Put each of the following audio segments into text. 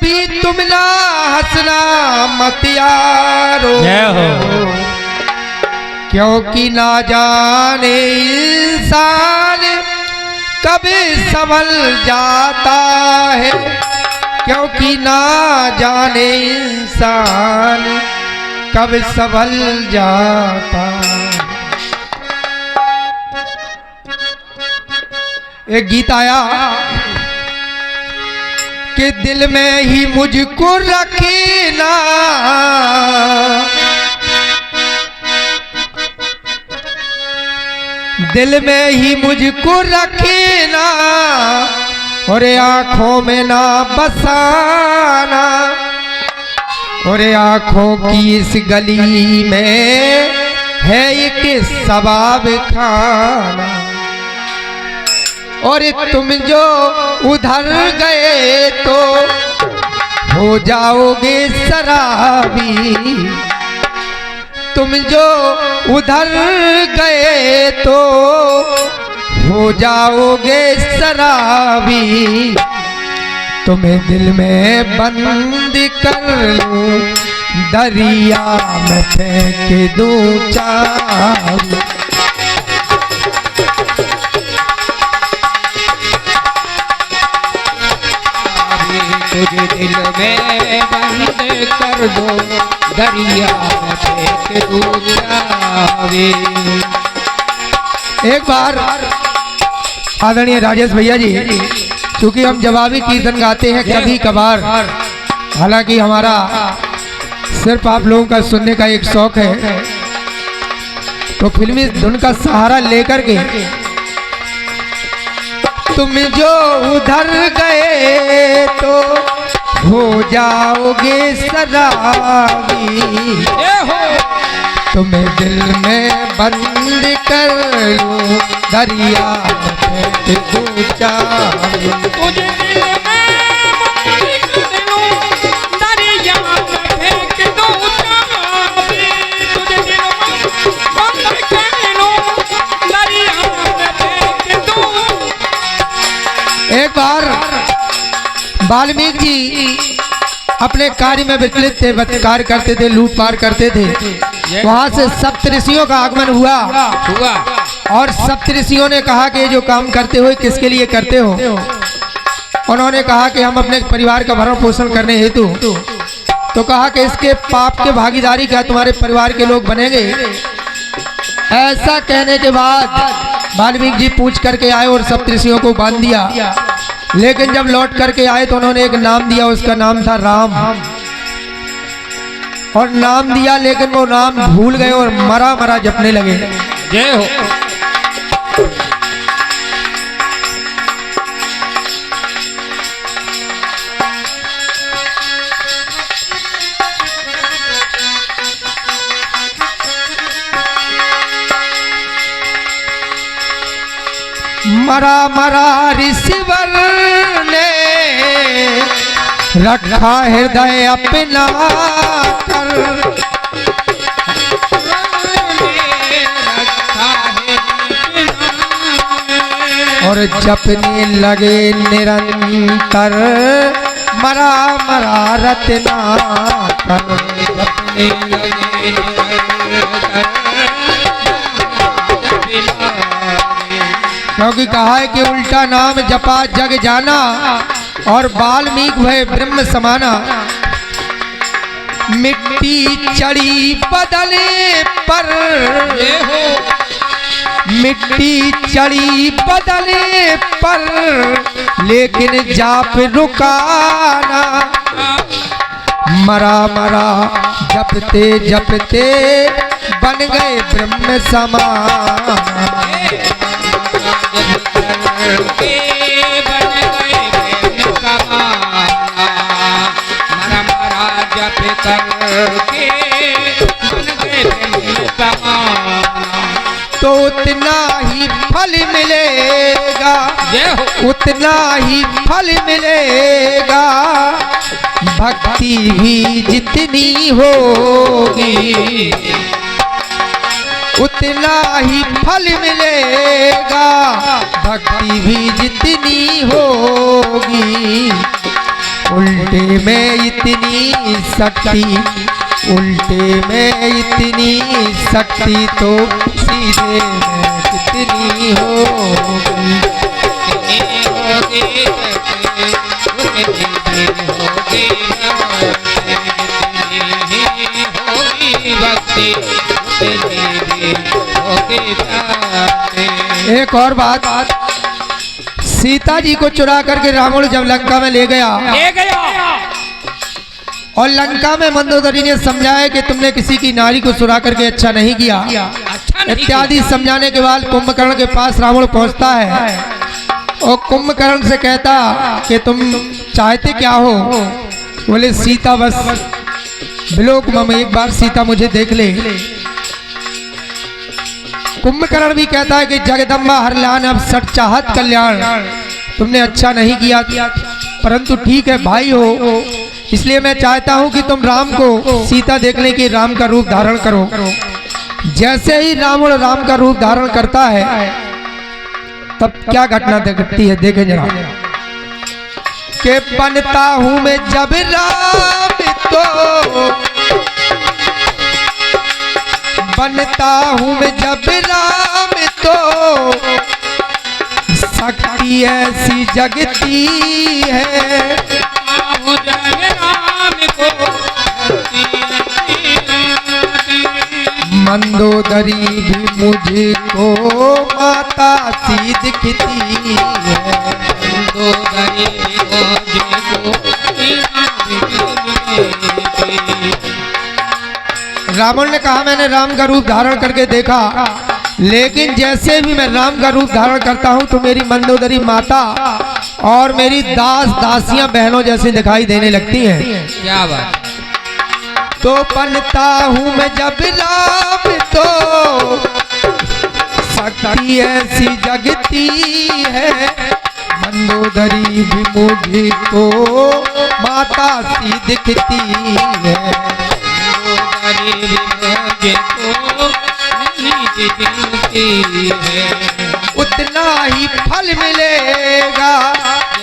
कभी तुम ना हंसना मत यारो, क्योंकि ना जाने इंसान कब संभल जाता है, क्योंकि ना जाने इंसान कब संभल जाता। एक गीत आया कि दिल में ही मुझको रखना, दिल में ही मुझको रखना, और आँखों में ना बसाना, और आँखों की इस गली में है एक सबाब खाना, और तुम जो उधर गए तो हो जाओगे शराबी, तुम जो उधर गए तो हो जाओगे शराबी, तुम्हें दिल में बंद कर लूं दरिया में फेंक दूं चाबी। तुझे दिल में बंद कर दो दरिया में फेंक दूं चाबी। एक बार आदरणीय राजेश भैया जी, क्योंकि हम जवाबी कीर्तन गाते हैं कभी कभार, हालांकि हमारा सिर्फ आप लोगों का सुनने का एक शौक है, तो फिल्मी धुन का सहारा लेकर के तुम जो उधर गए तो हो जाओगे शराबी, तुम्हें दिल में बंद कर लो दरिया में फेंक दूं चाबी। तुझे दिल में बंद कर लूं दरिया में फेंक दूं चाबी। तुझे दिल में बंद कर लूं दरिया में फेंक दूं। एक बार वाल्मीकि जी अपने कार्य में विचलित थे, कार्य करते थे, लूट पार करते थे। वहां से सप्तऋषियों का आगमन हुआ और सप्तऋषियों ने कहा कि जो काम करते हो किसके लिए करते हो? उन्होंने कहा कि हम अपने परिवार का भरण पोषण करने हेतु। तो कहा कि इसके पाप के भागीदारी क्या तुम्हारे परिवार के लोग बनेंगे? ऐसा कहने के बाद वाल्मीकि जी पूछ करके आए और सप्तऋषियों को बांध दिया। लेकिन जब लौट करके आए तो उन्होंने एक नाम दिया, उसका नाम था राम। और नाम दिया लेकिन वो नाम भूल गए और मरा मरा जपने लगे। जय हो। मरा मरा ऋषिवर ने रखा हृदय अपना कर, और जपने लगे निरंतर मरा मरा रत्नाकर। जपने लगे क्योंकि कहा है कि उल्टा नाम जपा जग जाना और वाल्मीकि भय ब्रह्म समाना। मिट्टी चढ़ी बदले पर, मिट्टी चढ़ी बदले पर, लेकिन जाप रुकाना। मरा मरा जपते जपते बन गए ब्रह्म समान। तो उतना ही फल मिलेगा, उतना ही फल मिलेगा, भक्ति भी जितनी होगी उतना ही फल मिलेगा, भक्ति भी जितनी होगी। उल्टे में इतनी शक्ति, उल्टे में इतनी शक्ति तो सीधे में कितनी होगी। एक और बात, सीता जी को चुरा करके रावण जब लंका में ले गया और लंका में मंदोदरी ने समझाया कि तुमने किसी की नारी को चुरा करके अच्छा नहीं किया इत्यादि समझाने के बाद कुंभकर्ण के पास रावण पहुंचता है और कुंभकर्ण से कहता कि तुम चाहते क्या हो। बोले सीता बस बिलोक मम, एक बार सीता मुझे देख ले। कुंभकर्ण भी कहता है कि जगदम्बा हरलान अब सट चाहत कल्याण, तुमने अच्छा नहीं किया परंतु ठीक है भाई हो, इसलिए मैं चाहता हूं कि तुम राम को सीता देखने की राम का रूप धारण करो। जैसे ही रावण राम का रूप धारण करता है तब क्या घटना घटती है देखे जरा। के बनता हूं मैं जब राम तो, बनता हूं मैं जब राम तो, शक्ति ऐसी जगती है। मंदोदरी भी मुझको माता सी दिखती है। मंदोदरी रावण ने कहा मैंने राम का रूप धारण करके देखा, लेकिन जैसे भी मैं राम का रूप धारण करता हूं तो मेरी मंदोदरी माता और मेरी दास दासियां बहनों जैसी दिखाई देने लगती हैं। क्या बात। तो बनता हूं मैं जब राम तो, शक्ति ऐसी जगती है। मंदोदरी भी मुझको माता सी दिखती है। मंदोदरी भी मुझको दिखती है। उतना ही फल मिलेगा,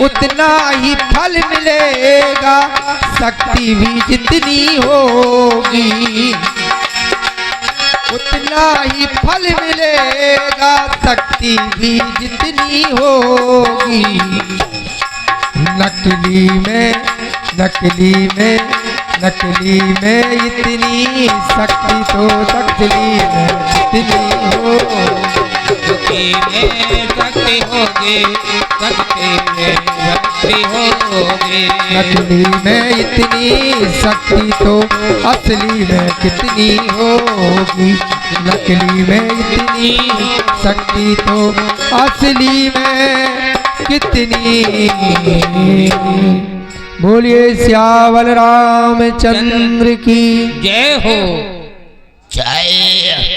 उतना ही फल मिलेगा, शक्ति भी जितनी होगी। उतना ही फल मिलेगा, शक्ति भी जितनी होगी। नकली में, नकली में, नकली में इतनी शक्ति तो नकली में जितनी होगी। शक्ति होगी, शक्ति में शक्ति होगी। नकली में इतनी शक्ति तो असली में कितनी होगी। नकली में इतनी शक्ति तो असली में कितनी। बोलिए सियावल रामचंद्र की जय हो। जय